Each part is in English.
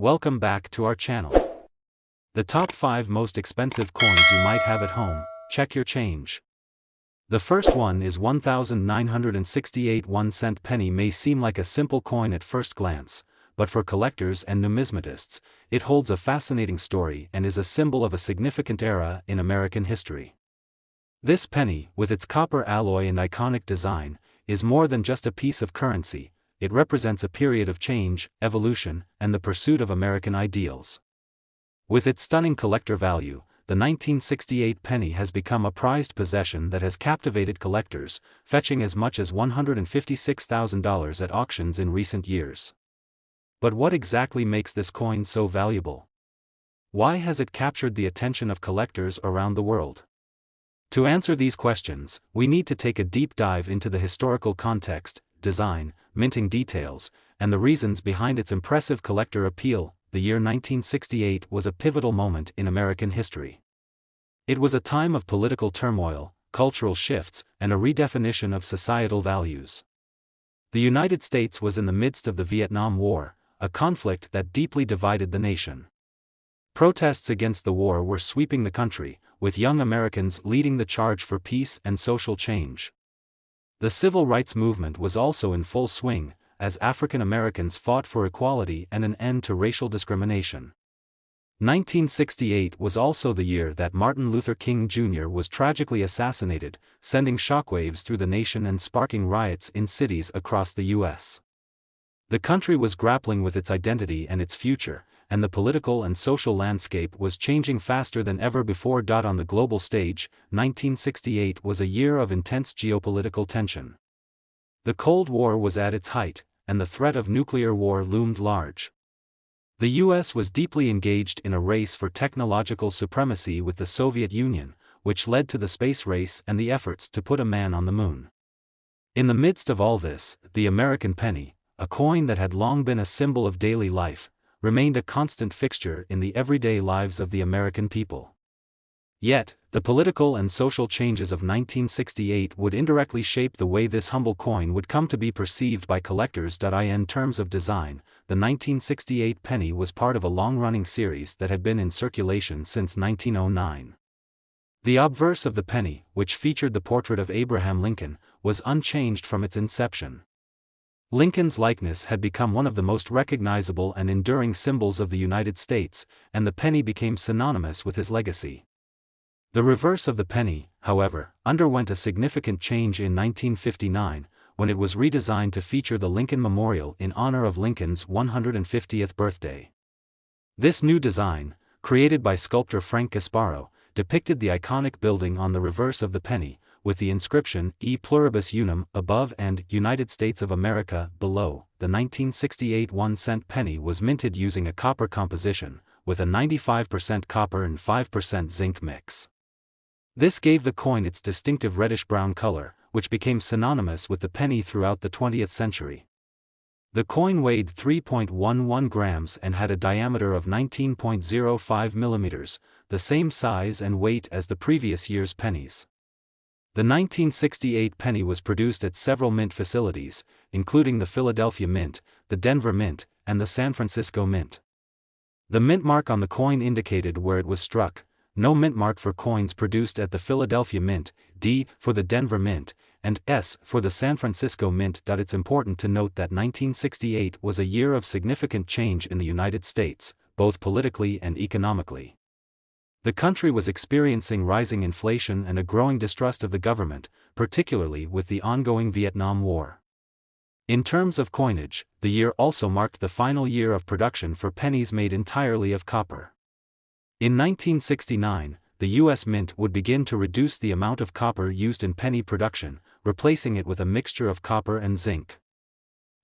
Welcome back to our channel. The top 5 most expensive coins you might have at home. Check your change. The first one is 1968 1-cent penny. May seem like a simple coin at first glance, but for collectors and numismatists, it holds a fascinating story and is a symbol of a significant era in American history. This penny, with its copper alloy and iconic design, is more than just a piece of currency. It represents a period of change, evolution, and the pursuit of American ideals. With its stunning collector value, the 1968 penny has become a prized possession that has captivated collectors, fetching as much as $156,000 at auctions in recent years. But what exactly makes this coin so valuable? Why has it captured the attention of collectors around the world? To answer these questions, we need to take a deep dive into the historical context, design, minting details, and the reasons behind its impressive collector appeal. The year 1968 was a pivotal moment in American history. It was a time of political turmoil, cultural shifts, and a redefinition of societal values. The United States was in the midst of the Vietnam War, a conflict that deeply divided the nation. Protests against the war were sweeping the country, with young Americans leading the charge for peace and social change. The civil rights movement was also in full swing, as African Americans fought for equality and an end to racial discrimination. 1968 was also the year that Martin Luther King Jr. was tragically assassinated, sending shockwaves through the nation and sparking riots in cities across the U.S. The country was grappling with its identity and its future, and the political and social landscape was changing faster than ever before. On the global stage, 1968 was a year of intense geopolitical tension. The Cold War was at its height, and the threat of nuclear war loomed large. The U.S. was deeply engaged in a race for technological supremacy with the Soviet Union, which led to the space race and the efforts to put a man on the moon. In the midst of all this, the American penny, a coin that had long been a symbol of daily life, remained a constant fixture in the everyday lives of the American people. Yet, the political and social changes of 1968 would indirectly shape the way this humble coin would come to be perceived by collectors. In terms of design, the 1968 penny was part of a long-running series that had been in circulation since 1909. The obverse of the penny, which featured the portrait of Abraham Lincoln, was unchanged from its inception. Lincoln's likeness had become one of the most recognizable and enduring symbols of the United States, and the penny became synonymous with his legacy. The reverse of the penny, however, underwent a significant change in 1959, when it was redesigned to feature the Lincoln Memorial in honor of Lincoln's 150th birthday. This new design, created by sculptor Frank Gasparo, depicted the iconic building on the reverse of the penny, with the inscription E Pluribus Unum above and United States of America below. The 1968 1-cent penny was minted using a copper composition, with a 95% copper and 5% zinc mix. This gave the coin its distinctive reddish-brown color, which became synonymous with the penny throughout the 20th century. The coin weighed 3.11 grams and had a diameter of 19.05 millimeters, the same size and weight as the previous year's pennies. The 1968 penny was produced at several mint facilities, including the Philadelphia Mint, the Denver Mint, and the San Francisco Mint. The mint mark on the coin indicated where it was struck. No mint mark for coins produced at the Philadelphia Mint, D for the Denver Mint, and S for the San Francisco Mint. It's important to note that 1968 was a year of significant change in the United States, both politically and economically. The country was experiencing rising inflation and a growing distrust of the government, particularly with the ongoing Vietnam War. In terms of coinage, the year also marked the final year of production for pennies made entirely of copper. In 1969, the U.S. Mint would begin to reduce the amount of copper used in penny production, replacing it with a mixture of copper and zinc.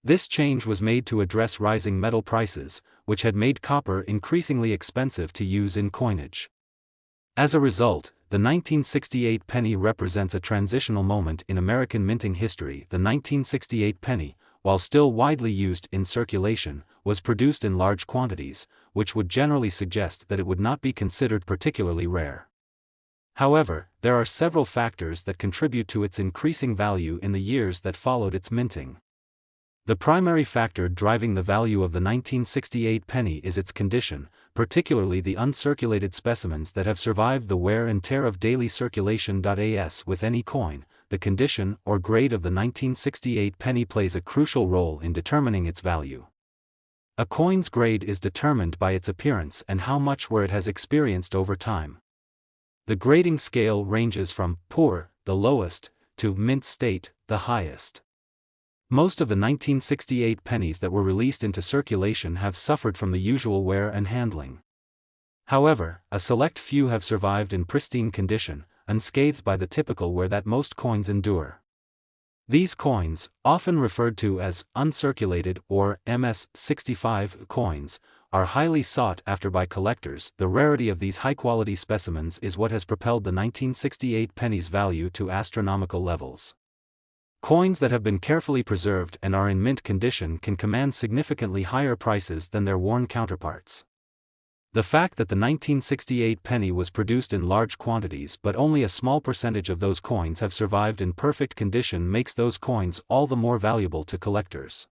This change was made to address rising metal prices, which had made copper increasingly expensive to use in coinage. As a result, the 1968 penny represents a transitional moment in American minting history. The 1968 penny, while still widely used in circulation, was produced in large quantities, which would generally suggest that it would not be considered particularly rare. However, there are several factors that contribute to its increasing value in the years that followed its minting. The primary factor driving the value of the 1968 penny is its condition, particularly the uncirculated specimens that have survived the wear and tear of daily circulation. As with any coin, the condition or grade of the 1968 penny plays a crucial role in determining its value. A coin's grade is determined by its appearance and how much wear it has experienced over time. The grading scale ranges from poor, the lowest, to mint state, the highest. Most of the 1968 pennies that were released into circulation have suffered from the usual wear and handling. However, a select few have survived in pristine condition, unscathed by the typical wear that most coins endure. These coins, often referred to as uncirculated or MS-65 coins, are highly sought after by collectors. The rarity of these high-quality specimens is what has propelled the 1968 penny's value to astronomical levels. Coins that have been carefully preserved and are in mint condition can command significantly higher prices than their worn counterparts. The fact that the 1968 penny was produced in large quantities but only a small percentage of those coins have survived in perfect condition makes those coins all the more valuable to collectors.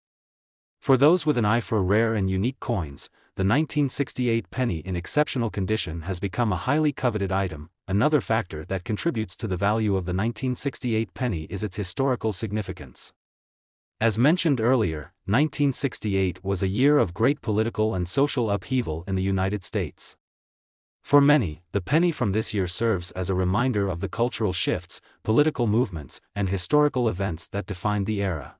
For those with an eye for rare and unique coins, the 1968 penny in exceptional condition has become a highly coveted item. Another factor that contributes to the value of the 1968 penny is its historical significance. As mentioned earlier, 1968 was a year of great political and social upheaval in the United States. For many, the penny from this year serves as a reminder of the cultural shifts, political movements, and historical events that defined the era.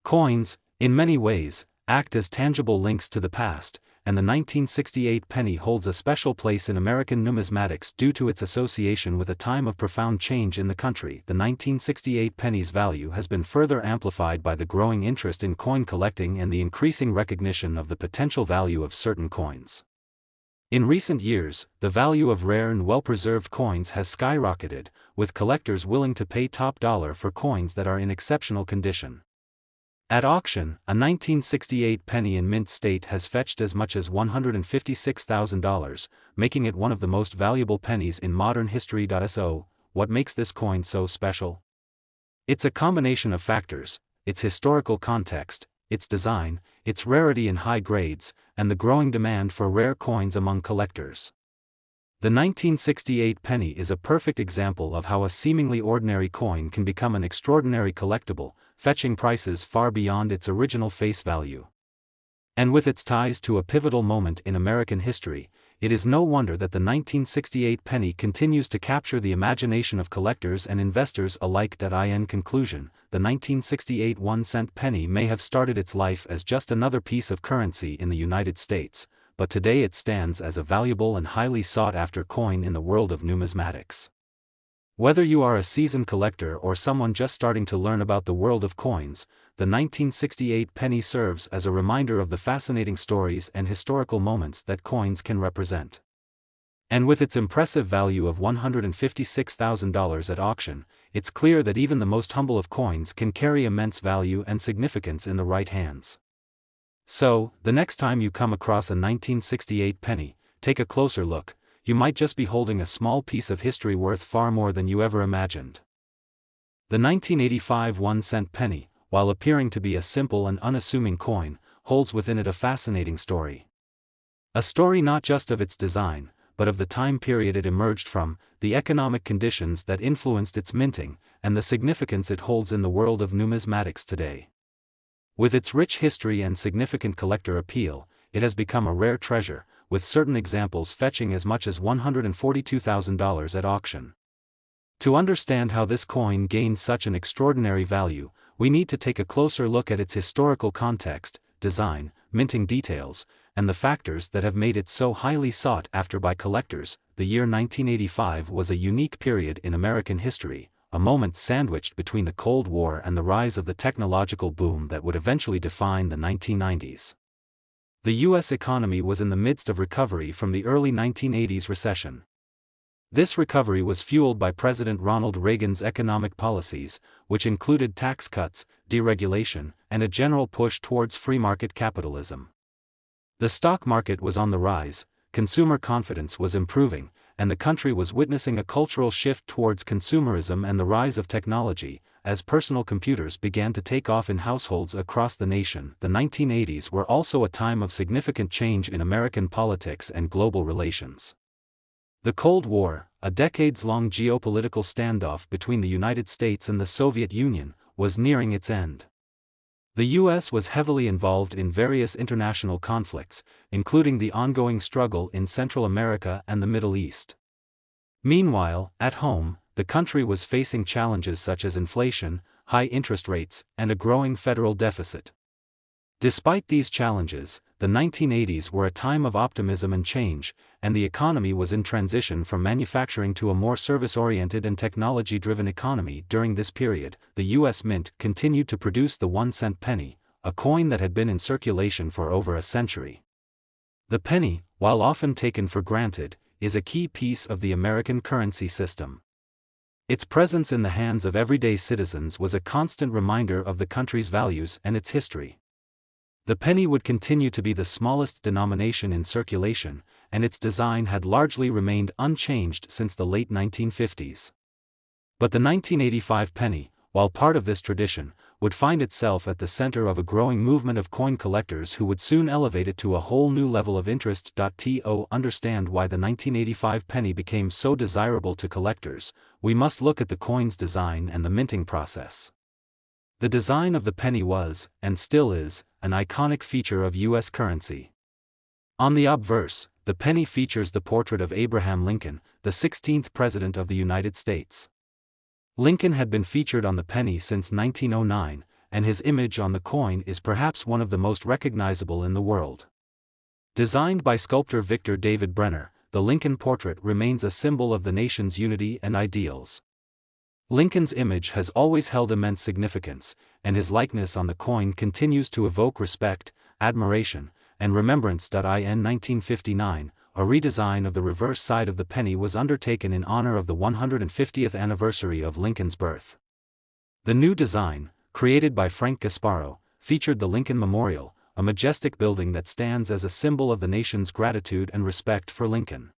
Coins, in many ways, act as tangible links to the past, and the 1968 penny holds a special place in American numismatics due to its association with a time of profound change in the country. The 1968 penny's value has been further amplified by the growing interest in coin collecting and the increasing recognition of the potential value of certain coins. In recent years, the value of rare and well-preserved coins has skyrocketed, with collectors willing to pay top dollar for coins that are in exceptional condition. At auction, a 1968 penny in mint state has fetched as much as $156,000, making it one of the most valuable pennies in modern history. So, what makes this coin so special? It's a combination of factors: its historical context, its design, its rarity in high grades, and the growing demand for rare coins among collectors. The 1968 penny is a perfect example of how a seemingly ordinary coin can become an extraordinary collectible, fetching prices far beyond its original face value. And with its ties to a pivotal moment in American history, it is no wonder that the 1968 penny continues to capture the imagination of collectors and investors alike. In conclusion, the 1968 1-cent penny may have started its life as just another piece of currency in the United States, but today it stands as a valuable and highly sought-after coin in the world of numismatics. Whether you are a seasoned collector or someone just starting to learn about the world of coins, the 1968 penny serves as a reminder of the fascinating stories and historical moments that coins can represent. And with its impressive value of $156,000 at auction, it's clear that even the most humble of coins can carry immense value and significance in the right hands. So, the next time you come across a 1968 penny, take a closer look. You might just be holding a small piece of history worth far more than you ever imagined. The 1985 1-cent penny, while appearing to be a simple and unassuming coin, holds within it a fascinating story. A story not just of its design, but of the time period it emerged from, the economic conditions that influenced its minting, and the significance it holds in the world of numismatics today. With its rich history and significant collector appeal, it has become a rare treasure, with certain examples fetching as much as $142,000 at auction. To understand how this coin gained such an extraordinary value, we need to take a closer look at its historical context, design, minting details, and the factors that have made it so highly sought after by collectors. The year 1985 was a unique period in American history, a moment sandwiched between the Cold War and the rise of the technological boom that would eventually define the 1990s. The U.S. economy was in the midst of recovery from the early 1980s recession. This recovery was fueled by President Ronald Reagan's economic policies, which included tax cuts, deregulation, and a general push towards free market capitalism. The stock market was on the rise, consumer confidence was improving, and the country was witnessing a cultural shift towards consumerism and the rise of technology, as personal computers began to take off in households across the nation. The 1980s were also a time of significant change in American politics and global relations. The Cold War, a decades-long geopolitical standoff between the United States and the Soviet Union, was nearing its end. The U.S. was heavily involved in various international conflicts, including the ongoing struggle in Central America and the Middle East. Meanwhile, at home, the country was facing challenges such as inflation, high interest rates, and a growing federal deficit. Despite these challenges, the 1980s were a time of optimism and change, and the economy was in transition from manufacturing to a more service-oriented and technology-driven economy. During this period, the U.S. Mint continued to produce the 1-cent penny, a coin that had been in circulation for over a century. The penny, while often taken for granted, is a key piece of the American currency system. Its presence in the hands of everyday citizens was a constant reminder of the country's values and its history. The penny would continue to be the smallest denomination in circulation, and its design had largely remained unchanged since the late 1950s. But the 1985 penny, while part of this tradition, would find itself at the center of a growing movement of coin collectors who would soon elevate it to a whole new level of interest. To understand why the 1985 penny became so desirable to collectors, we must look at the coin's design and the minting process. The design of the penny was, and still is, an iconic feature of U.S. currency. On the obverse, the penny features the portrait of Abraham Lincoln, the 16th President of the United States. Lincoln had been featured on the penny since 1909, and his image on the coin is perhaps one of the most recognizable in the world. Designed by sculptor Victor David Brenner, the Lincoln portrait remains a symbol of the nation's unity and ideals. Lincoln's image has always held immense significance, and his likeness on the coin continues to evoke respect, admiration, and remembrance. In 1959, a redesign of the reverse side of the penny was undertaken in honor of the 150th anniversary of Lincoln's birth. The new design, created by Frank Gasparro, featured the Lincoln Memorial, a majestic building that stands as a symbol of the nation's gratitude and respect for Lincoln.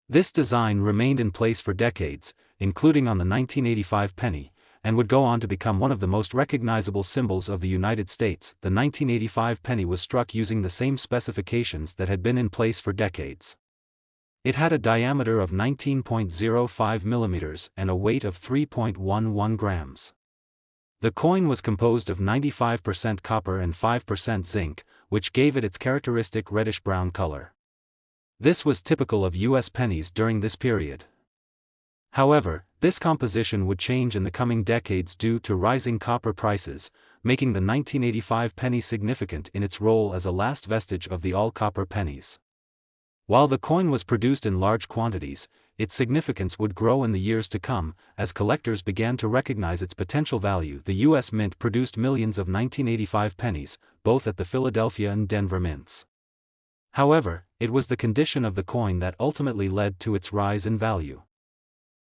This design remained in place for decades, including on the 1985 penny, and would go on to become one of the most recognizable symbols of the United States. The 1985 penny was struck using the same specifications that had been in place for decades. It had a diameter of 19.05 millimeters and a weight of 3.11 grams. The coin was composed of 95% copper and 5% zinc, which gave it its characteristic reddish-brown color. This was typical of U.S. pennies during this period. However, this composition would change in the coming decades due to rising copper prices, making the 1985 penny significant in its role as a last vestige of the all-copper pennies. While the coin was produced in large quantities, its significance would grow in the years to come, as collectors began to recognize its potential value. The U.S. Mint produced millions of 1985 pennies, both at the Philadelphia and Denver mints. However, it was the condition of the coin that ultimately led to its rise in value.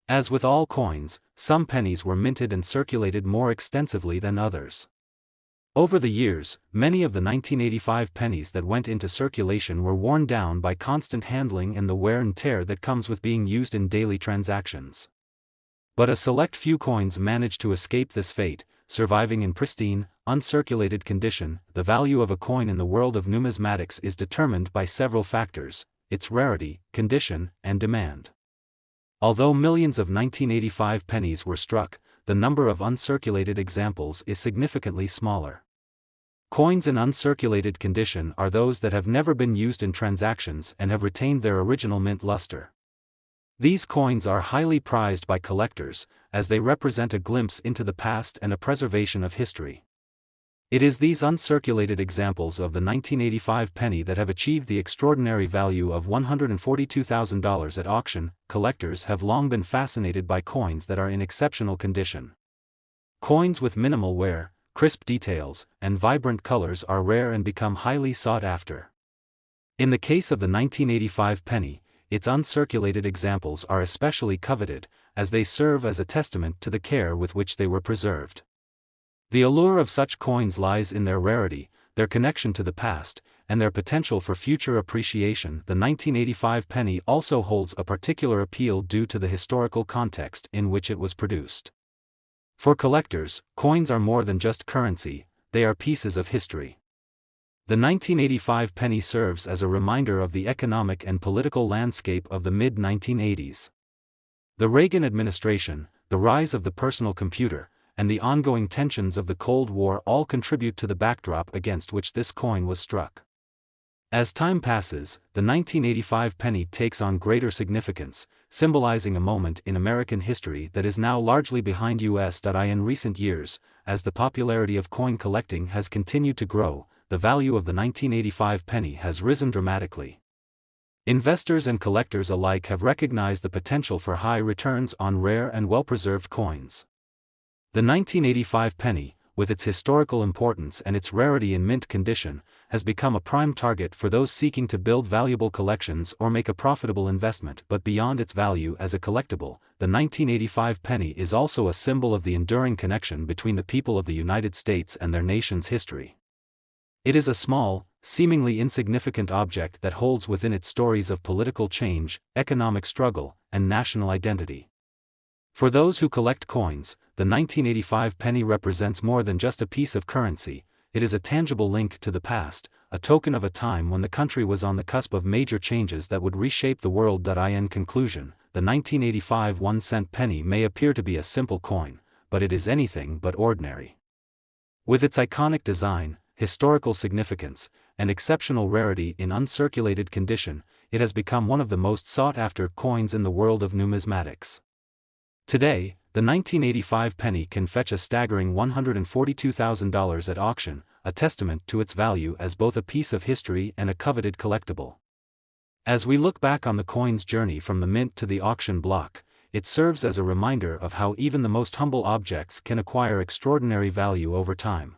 As with all coins, some pennies were minted and circulated more extensively than others. Over the years, many of the 1985 pennies that went into circulation were worn down by constant handling and the wear and tear that comes with being used in daily transactions. But a select few coins managed to escape this fate, surviving in pristine, uncirculated condition. The value of a coin in the world of numismatics is determined by several factors: its rarity, condition, and demand. Although millions of 1985 pennies were struck, the number of uncirculated examples is significantly smaller. Coins in uncirculated condition are those that have never been used in transactions and have retained their original mint luster. These coins are highly prized by collectors, as they represent a glimpse into the past and a preservation of history. It is these uncirculated examples of the 1985 penny that have achieved the extraordinary value of $142,000 at auction. Collectors have long been fascinated by coins that are in exceptional condition. Coins with minimal wear, crisp details, and vibrant colors are rare and become highly sought after. In the case of the 1985 penny, its uncirculated examples are especially coveted, as they serve as a testament to the care with which they were preserved. The allure of such coins lies in their rarity, their connection to the past, and their potential for future appreciation. The 1985 penny also holds a particular appeal due to the historical context in which it was produced. For collectors, coins are more than just currency, they are pieces of history. The 1985 penny serves as a reminder of the economic and political landscape of the mid-1980s. The Reagan administration, the rise of the personal computer, and the ongoing tensions of the Cold War all contribute to the backdrop against which this coin was struck. As time passes, the 1985 penny takes on greater significance, symbolizing a moment in American history that is now largely behind us. In recent years, as the popularity of coin collecting has continued to grow, the value of the 1985 penny has risen dramatically. Investors and collectors alike have recognized the potential for high returns on rare and well-preserved coins. The 1985 penny, with its historical importance and its rarity in mint condition, has become a prime target for those seeking to build valuable collections or make a profitable investment. But beyond its value as a collectible, the 1985 penny is also a symbol of the enduring connection between the people of the United States and their nation's history. It is a small, seemingly insignificant object that holds within it stories of political change, economic struggle, and national identity. For those who collect coins, the 1985 penny represents more than just a piece of currency. It is a tangible link to the past, a token of a time when the country was on the cusp of major changes that would reshape the world. In conclusion, the 1985 1-cent penny may appear to be a simple coin, but it is anything but ordinary. With its iconic design, historical significance, and exceptional rarity in uncirculated condition, it has become one of the most sought-after coins in the world of numismatics. Today, the 1985 penny can fetch a staggering $142,000 at auction, a testament to its value as both a piece of history and a coveted collectible. As we look back on the coin's journey from the mint to the auction block, it serves as a reminder of how even the most humble objects can acquire extraordinary value over time.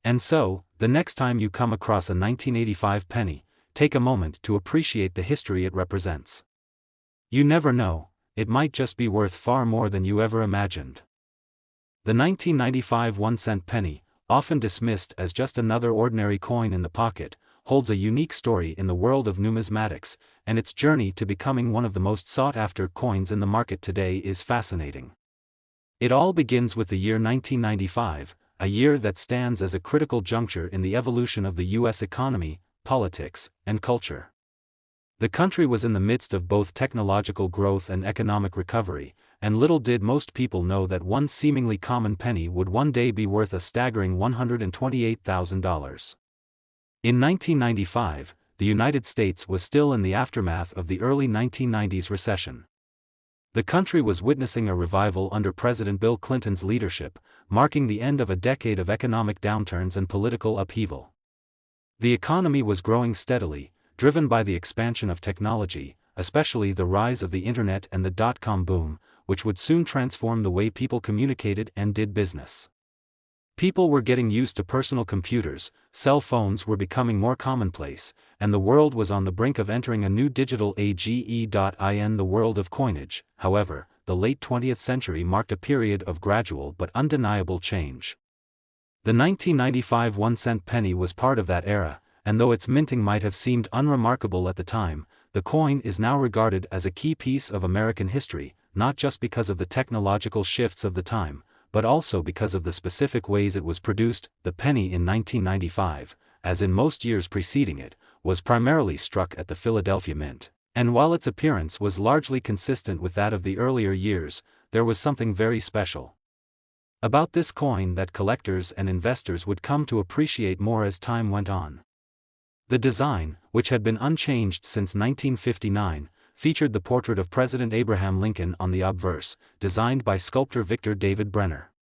And so, the next time you come across a 1985 penny, take a moment to appreciate the history it represents. You never know, it might just be worth far more than you ever imagined. The 1995 1-cent penny, often dismissed as just another ordinary coin in the pocket, holds a unique story in the world of numismatics, and its journey to becoming one of the most sought-after coins in the market today is fascinating. It all begins with the year 1995, a year that stands as a critical juncture in the evolution of the U.S. economy, politics, and culture. The country was in the midst of both technological growth and economic recovery, and little did most people know that one seemingly common penny would one day be worth a staggering $128,000. In 1995, the United States was still in the aftermath of the early 1990s recession. The country was witnessing a revival under President Bill Clinton's leadership, marking the end of a decade of economic downturns and political upheaval. The economy was growing steadily, driven by the expansion of technology, especially the rise of the internet and the dot-com boom, which would soon transform the way people communicated and did business. People were getting used to personal computers, cell phones were becoming more commonplace, and the world was on the brink of entering a new digital age. In the world of coinage, however, the late 20th century marked a period of gradual but undeniable change. The 1995 1-cent penny was part of that era, and though its minting might have seemed unremarkable at the time, the coin is now regarded as a key piece of American history, not just because of the technological shifts of the time, but also because of the specific ways it was produced. The penny in 1995, as in most years preceding it, was primarily struck at the Philadelphia Mint, and while its appearance was largely consistent with that of the earlier years, there was something very special about this coin that collectors and investors would come to appreciate more as time went on. The design, which had been unchanged since 1959, featured the portrait of President Abraham Lincoln on the obverse, designed by sculptor Victor David Brenner.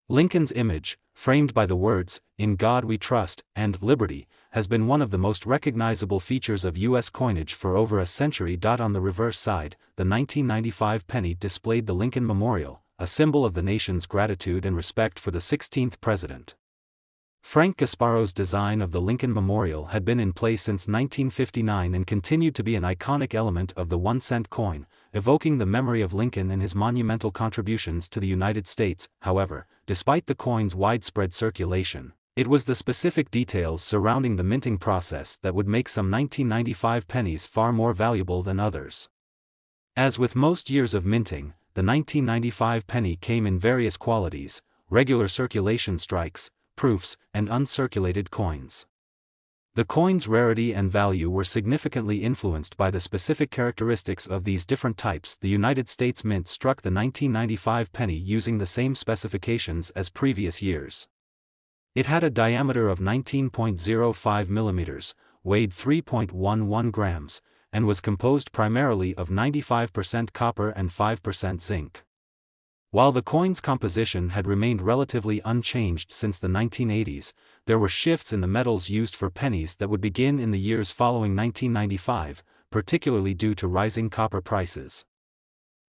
Lincoln's image, framed by the words, "In God We Trust," and "Liberty," has been one of the most recognizable features of U.S. coinage for over a century. On the reverse side, the 1995 penny displayed the Lincoln Memorial, a symbol of the nation's gratitude and respect for the 16th president. Frank Gasparo's design of the Lincoln Memorial had been in place since 1959 and continued to be an iconic element of the 1-cent coin, evoking the memory of Lincoln and his monumental contributions to the United States. However, despite the coin's widespread circulation, it was the specific details surrounding the minting process that would make some 1995 pennies far more valuable than others. As with most years of minting, the the 1995 penny came in various qualities: regular circulation strikes, proofs, and uncirculated coins. The coin's rarity and value were significantly influenced by the specific characteristics of these different types. The United States Mint struck the 1995 penny using the same specifications as previous years. It had a diameter of 19.05 millimeters, weighed 3.11 grams, and was composed primarily of 95% copper and 5% zinc. While the coin's composition had remained relatively unchanged since the 1980s, there were shifts in the metals used for pennies that would begin in the years following 1995, particularly due to rising copper prices.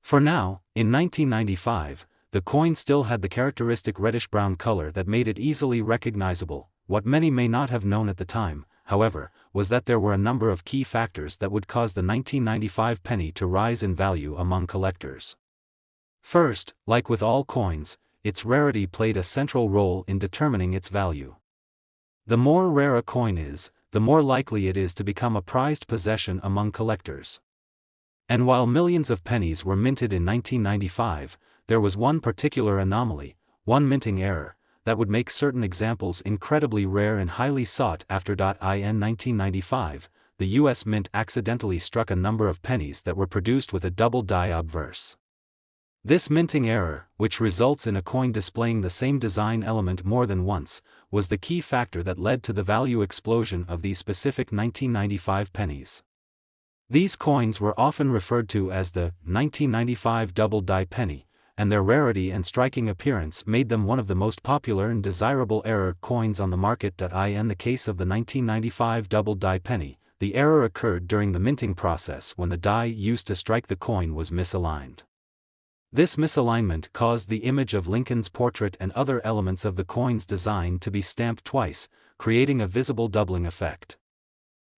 For now, in 1995, the coin still had the characteristic reddish-brown color that made it easily recognizable. What many may not have known at the time, however, was that there were a number of key factors that would cause the 1995 penny to rise in value among collectors. First, like with all coins, its rarity played a central role in determining its value. The more rare a coin is, the more likely it is to become a prized possession among collectors. And while millions of pennies were minted in 1995, there was one particular anomaly, one minting error, that would make certain examples incredibly rare and highly sought after. In 1995, the U.S. Mint accidentally struck a number of pennies that were produced with a double die obverse. This minting error, which results in a coin displaying the same design element more than once, was the key factor that led to the value explosion of these specific 1995 pennies. These coins were often referred to as the 1995 double die penny, and their rarity and striking appearance made them one of the most popular and desirable error coins on the market. In the case of the 1995 double die penny, the error occurred during the minting process when the die used to strike the coin was misaligned. This misalignment caused the image of Lincoln's portrait and other elements of the coin's design to be stamped twice, creating a visible doubling effect.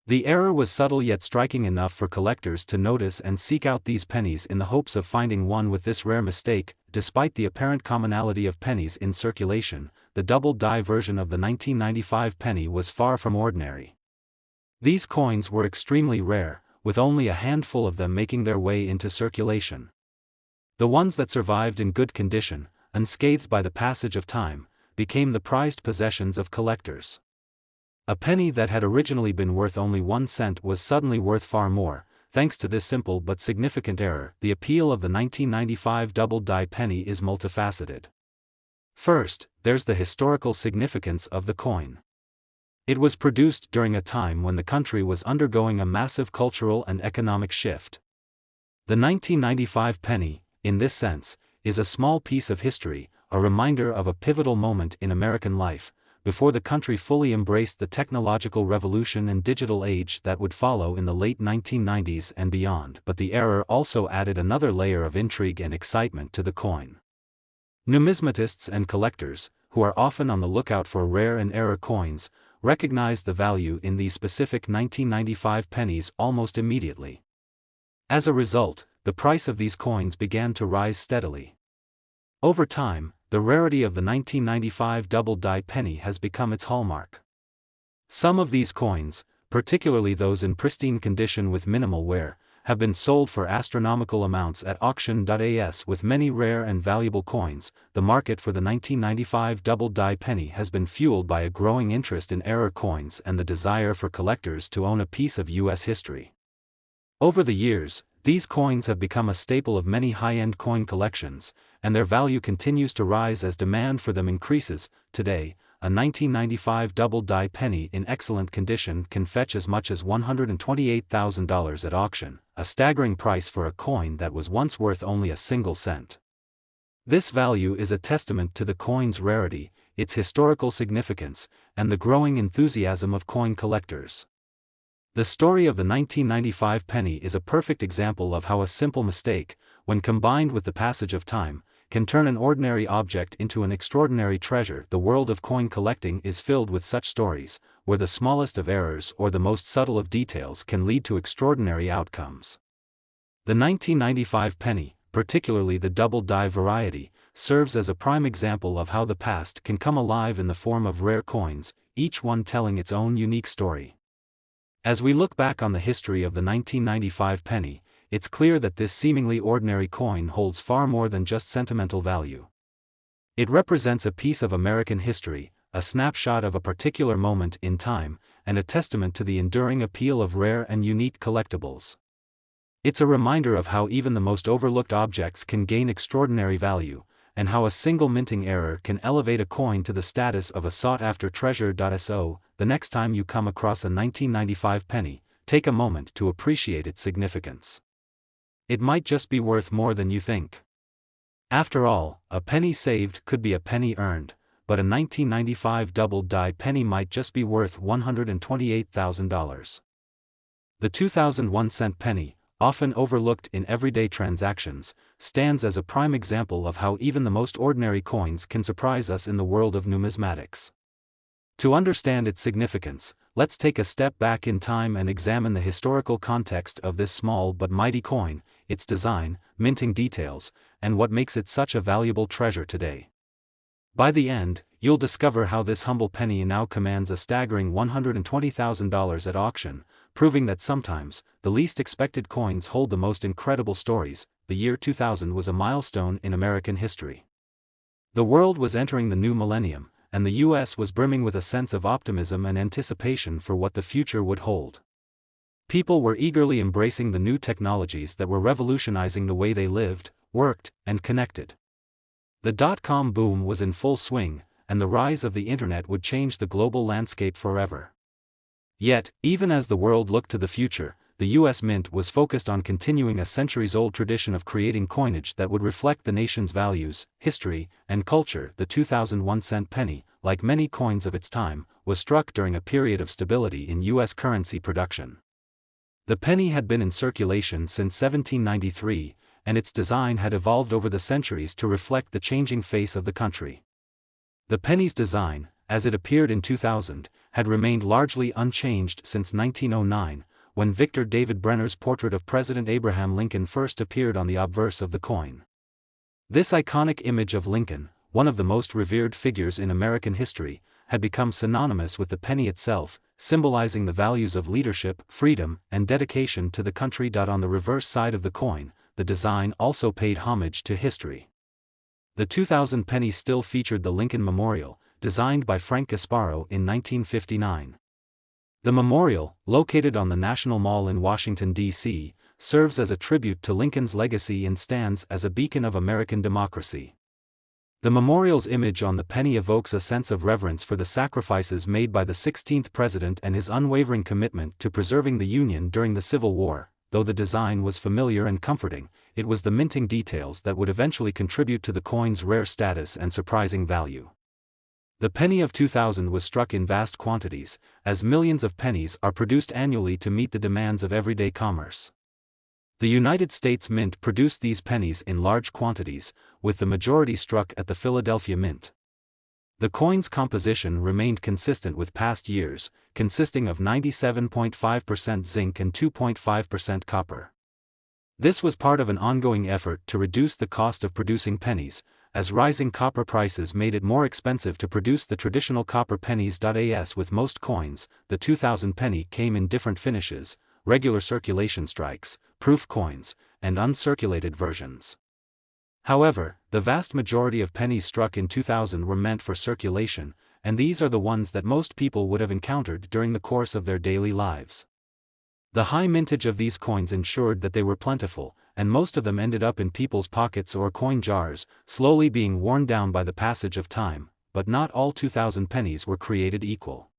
The error was subtle yet striking enough for collectors to notice and seek out these pennies in the hopes of finding one with this rare mistake. Despite the apparent commonality of pennies in circulation, the double die version of the 1995 penny was far from ordinary. These coins were extremely rare, with only a handful of them making their way into circulation. The ones that survived in good condition, unscathed by the passage of time, became the prized possessions of collectors. A penny that had originally been worth only 1 cent was suddenly worth far more, thanks to this simple but significant error. The appeal of the 1995 double die penny is multifaceted. First, there's the historical significance of the coin. It was produced during a time when the country was undergoing a massive cultural and economic shift. The 1995 penny, in this sense, is a small piece of history, a reminder of a pivotal moment in American life, before the country fully embraced the technological revolution and digital age that would follow in the late 1990s and beyond. But the error also added another layer of intrigue and excitement to the coin. Numismatists and collectors, who are often on the lookout for rare and error coins, recognized the value in these specific 1995 pennies almost immediately. As a result, the price of these coins began to rise steadily. Over time, the rarity of the 1995 double die penny has become its hallmark. Some of these coins, particularly those in pristine condition with minimal wear, have been sold for astronomical amounts at auction.as. With many rare and valuable coins, the market for the 1995 double die penny has been fueled by a growing interest in error coins and the desire for collectors to own a piece of U.S. history. Over the years, these coins have become a staple of many high-end coin collections, and their value continues to rise as demand for them increases. Today, a 1995 double die penny in excellent condition can fetch as much as $128,000 at auction, a staggering price for a coin that was once worth only a single cent. This value is a testament to the coin's rarity, its historical significance, and the growing enthusiasm of coin collectors. The story of the 1995 penny is a perfect example of how a simple mistake, when combined with the passage of time, can turn an ordinary object into an extraordinary treasure. The world of coin collecting is filled with such stories, where the smallest of errors or the most subtle of details can lead to extraordinary outcomes. The 1995 penny, particularly the double die variety, serves as a prime example of how the past can come alive in the form of rare coins, each one telling its own unique story. As we look back on the history of the 1995 penny, it's clear that this seemingly ordinary coin holds far more than just sentimental value. It represents a piece of American history, a snapshot of a particular moment in time, and a testament to the enduring appeal of rare and unique collectibles. It's a reminder of how even the most overlooked objects can gain extraordinary value, and how a single minting error can elevate a coin to the status of a sought-after treasure. So, the next time you come across a 1995 penny, take a moment to appreciate its significance. It might just be worth more than you think. After all, a penny saved could be a penny earned, but a 1995 double-die penny might just be worth $128,000. The 2001 cent penny, often overlooked in everyday transactions, stands as a prime example of how even the most ordinary coins can surprise us in the world of numismatics. To understand its significance, let's take a step back in time and examine the historical context of this small but mighty coin, its design, minting details, and what makes it such a valuable treasure today. By the end, you'll discover how this humble penny now commands a staggering $120,000 at auction, proving that sometimes, the least expected coins hold the most incredible stories. The year 2000 was a milestone in American history. The world was entering the new millennium, and the US was brimming with a sense of optimism and anticipation for what the future would hold. People were eagerly embracing the new technologies that were revolutionizing the way they lived, worked, and connected. The dot-com boom was in full swing, and the rise of the internet would change the global landscape forever. Yet, even as the world looked to the future, the US Mint was focused on continuing a centuries-old tradition of creating coinage that would reflect the nation's values, history, and culture. The 2001 cent penny, like many coins of its time, was struck during a period of stability in US currency production. The penny had been in circulation since 1793, and its design had evolved over the centuries to reflect the changing face of the country. The penny's design, as it appeared in 2000, had remained largely unchanged since 1909, when Victor David Brenner's portrait of President Abraham Lincoln first appeared on the obverse of the coin. This iconic image of Lincoln, one of the most revered figures in American history, had become synonymous with the penny itself, symbolizing the values of leadership, freedom, and dedication to the country. On the reverse side of the coin, the design also paid homage to history. The 2000 penny still featured the Lincoln Memorial, designed by Frank Gasparo in 1959. The memorial, located on the National Mall in Washington, D.C., serves as a tribute to Lincoln's legacy and stands as a beacon of American democracy. The memorial's image on the penny evokes a sense of reverence for the sacrifices made by the 16th president and his unwavering commitment to preserving the Union during the Civil War. Though the design was familiar and comforting, it was the minting details that would eventually contribute to the coin's rare status and surprising value. The penny of 2000 was struck in vast quantities, as millions of pennies are produced annually to meet the demands of everyday commerce. The United States Mint produced these pennies in large quantities, with the majority struck at the Philadelphia Mint. The coin's composition remained consistent with past years, consisting of 97.5% zinc and 2.5% copper. This was part of an ongoing effort to reduce the cost of producing pennies, as rising copper prices made it more expensive to produce the traditional copper pennies. As with most coins, the 2000 penny came in different finishes: regular circulation strikes, proof coins, and uncirculated versions. However, the vast majority of pennies struck in 2000 were meant for circulation, and these are the ones that most people would have encountered during the course of their daily lives. The high mintage of these coins ensured that they were plentiful, and most of them ended up in people's pockets or coin jars, slowly being worn down by the passage of time. But not all 2000 pennies were created equal.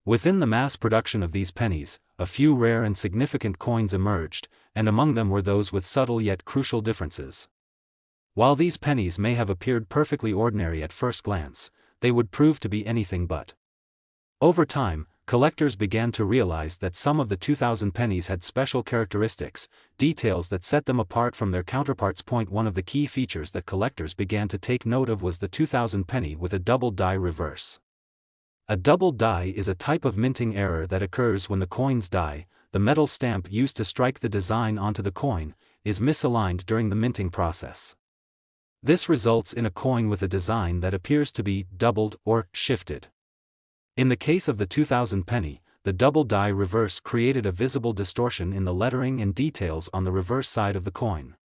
Within the mass production of these pennies, a few rare and significant coins emerged, and among them were those with subtle yet crucial differences. While these pennies may have appeared perfectly ordinary at first glance, they would prove to be anything but. Over time, collectors began to realize that some of the 2000 pennies had special characteristics, details that set them apart from their counterparts. One of the key features that collectors began to take note of was the 2000 penny with a double die reverse. A double die is a type of minting error that occurs when the coin's die, the metal stamp used to strike the design onto the coin, is misaligned during the minting process. This results in a coin with a design that appears to be doubled or shifted. In the case of the 2000 penny, the double die reverse created a visible distortion in the lettering and details on the reverse side of the coin.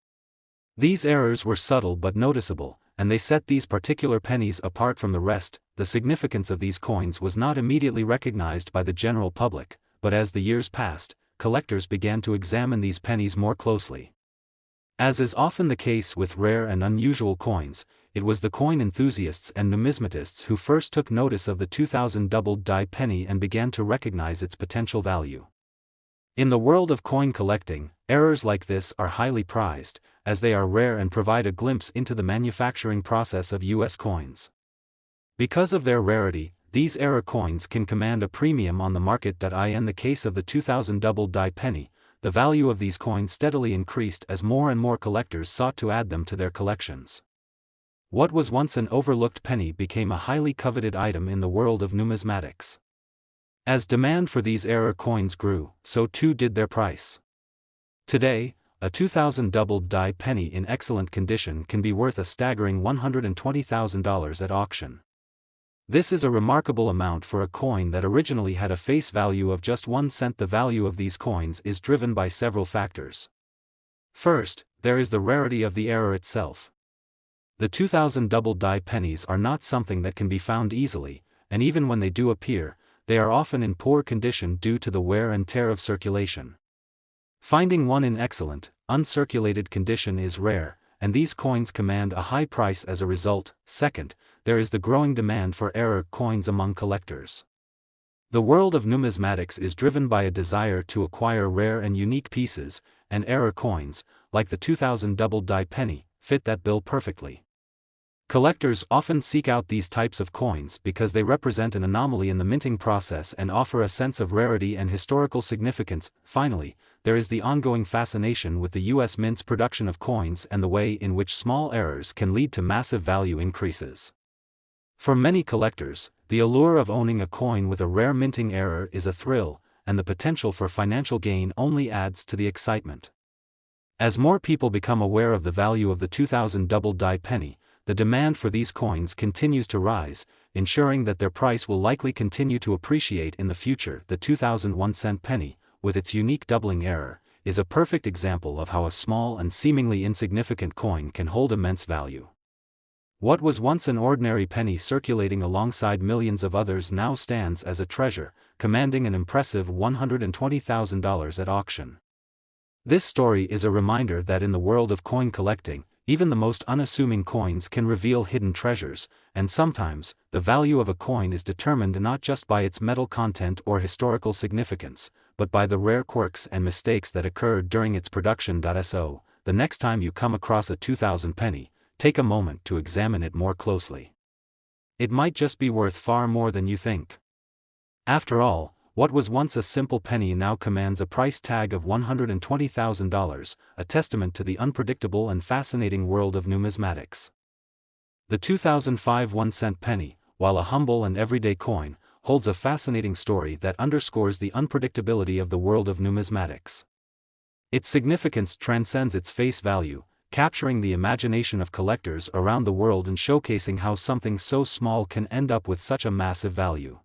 These errors were subtle but noticeable, and they set these particular pennies apart from the rest. The significance of these coins was not immediately recognized by the general public, but as the years passed, collectors began to examine these pennies more closely. As is often the case with rare and unusual coins, it was the coin enthusiasts and numismatists who first took notice of the 2000 double die penny and began to recognize its potential value. In the world of coin collecting, errors like this are highly prized, as they are rare and provide a glimpse into the manufacturing process of U.S. coins. Because of their rarity, these error coins can command a premium on the market. In the case of the 2000 double die penny, the value of these coins steadily increased as more and more collectors sought to add them to their collections. What was once an overlooked penny became a highly coveted item in the world of numismatics. As demand for these error coins grew, so too did their price. Today, a 2000 double die penny in excellent condition can be worth a staggering $120,000 at auction. This is a remarkable amount for a coin that originally had a face value of just 1 cent. The value of these coins is driven by several factors. First, there is the rarity of the error itself. The 2000 double die pennies are not something that can be found easily, and even when they do appear, they are often in poor condition due to the wear and tear of circulation. Finding one in excellent, uncirculated condition is rare, and these coins command a high price as a result. Second, there is the growing demand for error coins among collectors. The world of numismatics is driven by a desire to acquire rare and unique pieces, and error coins, like the 2000 double die penny, fit that bill perfectly. Collectors often seek out these types of coins because they represent an anomaly in the minting process and offer a sense of rarity and historical significance. Finally, there is the ongoing fascination with the U.S. Mint's production of coins and the way in which small errors can lead to massive value increases. For many collectors, the allure of owning a coin with a rare minting error is a thrill, and the potential for financial gain only adds to the excitement. As more people become aware of the value of the 2000 double die penny, the demand for these coins continues to rise, ensuring that their price will likely continue to appreciate in the future. The 2001 cent penny, with its unique doubling error, is a perfect example of how a small and seemingly insignificant coin can hold immense value. What was once an ordinary penny circulating alongside millions of others now stands as a treasure, commanding an impressive $120,000 at auction. This story is a reminder that in the world of coin collecting, even the most unassuming coins can reveal hidden treasures, and sometimes, the value of a coin is determined not just by its metal content or historical significance, but by the rare quirks and mistakes that occurred during its production. So, the next time you come across a 2000 penny, take a moment to examine it more closely. It might just be worth far more than you think. After all, what was once a simple penny now commands a price tag of $120,000, a testament to the unpredictable and fascinating world of numismatics. The 2005 1-cent penny, while a humble and everyday coin, holds a fascinating story that underscores the unpredictability of the world of numismatics. Its significance transcends its face value, capturing the imagination of collectors around the world and showcasing how something so small can end up with such a massive value.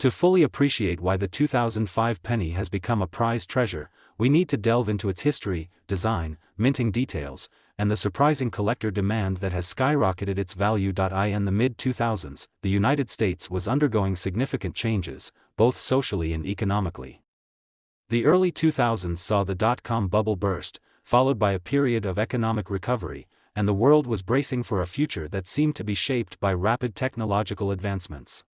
To fully appreciate why the 2005 penny has become a prized treasure, we need to delve into its history, design, minting details, and the surprising collector demand that has skyrocketed its value. In the mid-2000s, the United States was undergoing significant changes, both socially and economically. The early 2000s saw the dot-com bubble burst, followed by a period of economic recovery, and the world was bracing for a future that seemed to be shaped by rapid technological advancements.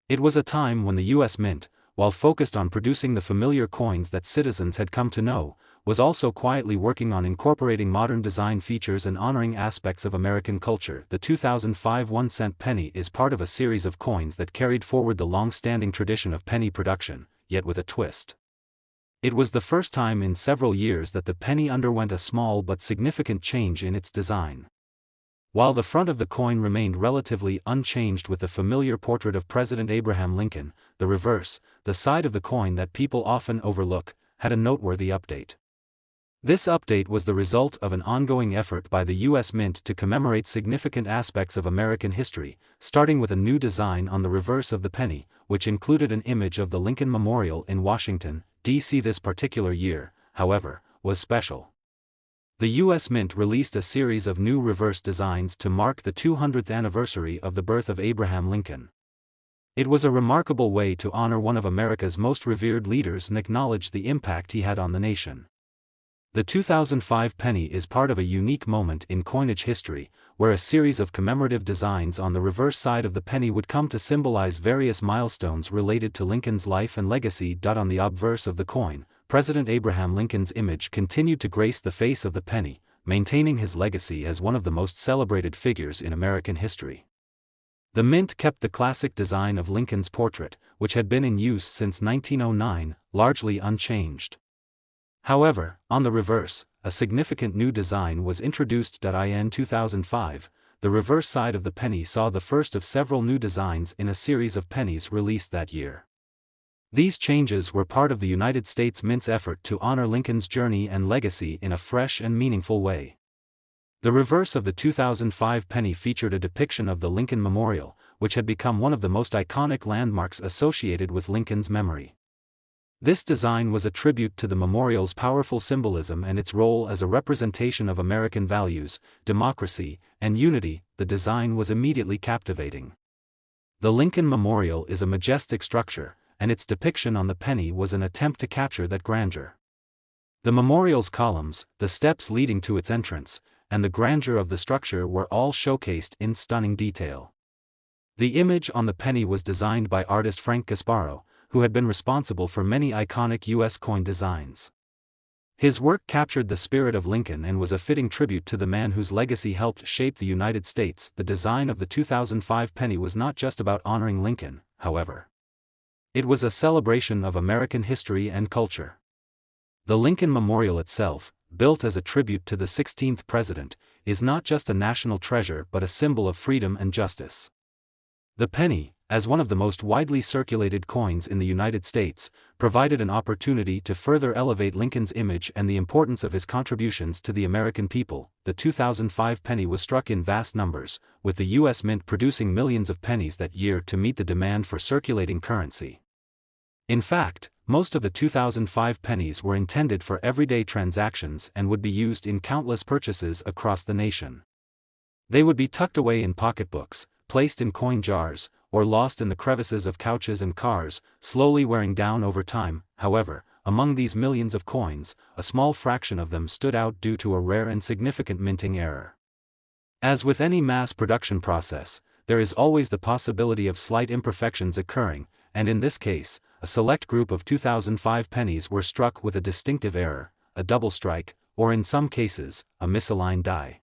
It was a time when the U.S. Mint, while focused on producing the familiar coins that citizens had come to know, was also quietly working on incorporating modern design features and honoring aspects of American culture. The 2005 1-cent penny is part of a series of coins that carried forward the long-standing tradition of penny production, yet with a twist. It was the first time in several years that the penny underwent a small but significant change in its design. While the front of the coin remained relatively unchanged with the familiar portrait of President Abraham Lincoln, the reverse, the side of the coin that people often overlook, had a noteworthy update. This update was the result of an ongoing effort by the U.S. Mint to commemorate significant aspects of American history, starting with a new design on the reverse of the penny, which included an image of the Lincoln Memorial in Washington, D.C. This particular year, however, was special. The U.S. Mint released a series of new reverse designs to mark the 200th anniversary of the birth of Abraham Lincoln. It was a remarkable way to honor one of America's most revered leaders and acknowledge the impact he had on the nation. The 2005 penny is part of a unique moment in coinage history, where a series of commemorative designs on the reverse side of the penny would come to symbolize various milestones related to Lincoln's life and legacy. On the obverse of the coin, President Abraham Lincoln's image continued to grace the face of the penny, maintaining his legacy as one of the most celebrated figures in American history. The Mint kept the classic design of Lincoln's portrait, which had been in use since 1909, largely unchanged. However, on the reverse, a significant new design was introduced. In 2005, the reverse side of the penny saw the first of several new designs in a series of pennies released that year. These changes were part of the United States Mint's effort to honor Lincoln's journey and legacy in a fresh and meaningful way. The reverse of the 2005 penny featured a depiction of the Lincoln Memorial, which had become one of the most iconic landmarks associated with Lincoln's memory. This design was a tribute to the memorial's powerful symbolism and its role as a representation of American values, democracy, and unity. The design was immediately captivating. The Lincoln Memorial is a majestic structure, and its depiction on the penny was an attempt to capture that grandeur. The memorial's columns, the steps leading to its entrance, and the grandeur of the structure were all showcased in stunning detail. The image on the penny was designed by artist Frank Gasparo, who had been responsible for many iconic U.S. coin designs. His work captured the spirit of Lincoln and was a fitting tribute to the man whose legacy helped shape the United States. The design of the 2005 penny was not just about honoring Lincoln, however. It was a celebration of American history and culture. The Lincoln Memorial itself, built as a tribute to the 16th president, is not just a national treasure but a symbol of freedom and justice. The penny, as one of the most widely circulated coins in the United States, provided an opportunity to further elevate Lincoln's image and the importance of his contributions to the American people. The 2005 penny was struck in vast numbers, with the U.S. Mint producing millions of pennies that year to meet the demand for circulating currency. In fact, most of the 2005 pennies were intended for everyday transactions and would be used in countless purchases across the nation. They would be tucked away in pocketbooks, placed in coin jars, or lost in the crevices of couches and cars, slowly wearing down over time. However, among these millions of coins, a small fraction of them stood out due to a rare and significant minting error. As with any mass production process, there is always the possibility of slight imperfections occurring, and in this case, a select group of 2005 pennies were struck with a distinctive error, a double strike, or in some cases, a misaligned die.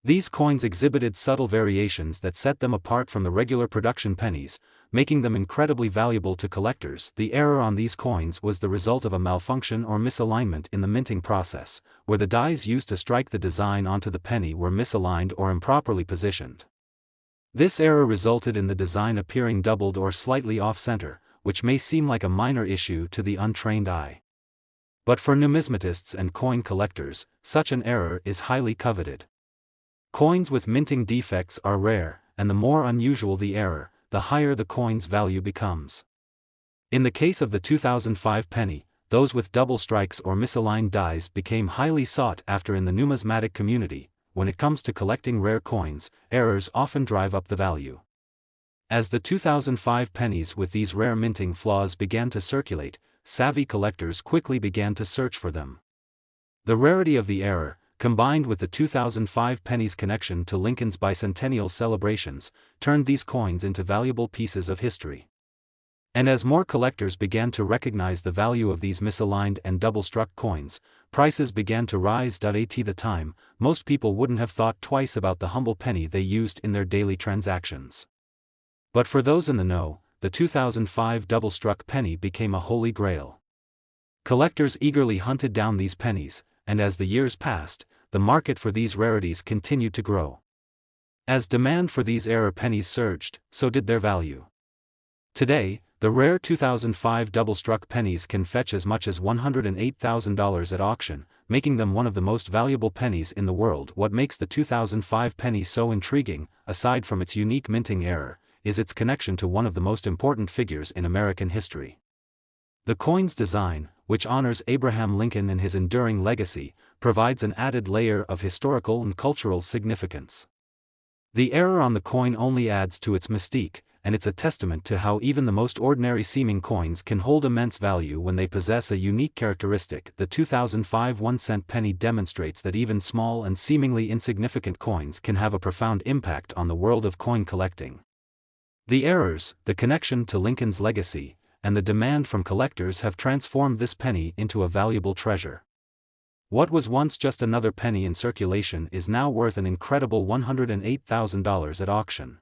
These coins exhibited subtle variations that set them apart from the regular production pennies, making them incredibly valuable to collectors. The error on these coins was the result of a malfunction or misalignment in the minting process, where the dies used to strike the design onto the penny were misaligned or improperly positioned. This error resulted in the design appearing doubled or slightly off-center, which may seem like a minor issue to the untrained eye. But for numismatists and coin collectors, such an error is highly coveted. Coins with minting defects are rare, and the more unusual the error, the higher the coin's value becomes. In the case of the 2005 penny, those with double strikes or misaligned dies became highly sought after in the numismatic community. When it comes to collecting rare coins, errors often drive up the value. As the 2005 pennies with these rare minting flaws began to circulate, savvy collectors quickly began to search for them. The rarity of the error, combined with the 2005 penny's connection to Lincoln's bicentennial celebrations, turned these coins into valuable pieces of history. And as more collectors began to recognize the value of these misaligned and double-struck coins, prices began to rise. At the time, most people wouldn't have thought twice about the humble penny they used in their daily transactions. But for those in the know, the 2005 double-struck penny became a holy grail. Collectors eagerly hunted down these pennies, and as the years passed, the market for these rarities continued to grow. As demand for these error pennies surged, so did their value. Today, the rare 2005 double-struck pennies can fetch as much as $108,000 at auction, making them one of the most valuable pennies in the world. What makes the 2005 penny so intriguing, aside from its unique minting error, is its connection to one of the most important figures in American history. The coin's design, which honors Abraham Lincoln and his enduring legacy, provides an added layer of historical and cultural significance. The error on the coin only adds to its mystique, and it's a testament to how even the most ordinary-seeming coins can hold immense value when they possess a unique characteristic. The 2005 1-cent penny demonstrates that even small and seemingly insignificant coins can have a profound impact on the world of coin collecting. The errors, the connection to Lincoln's legacy, and the demand from collectors have transformed this penny into a valuable treasure. What was once just another penny in circulation is now worth an incredible $108,000 at auction.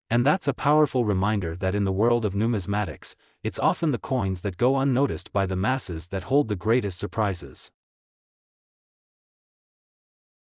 And that's a powerful reminder that in the world of numismatics, it's often the coins that go unnoticed by the masses that hold the greatest surprises.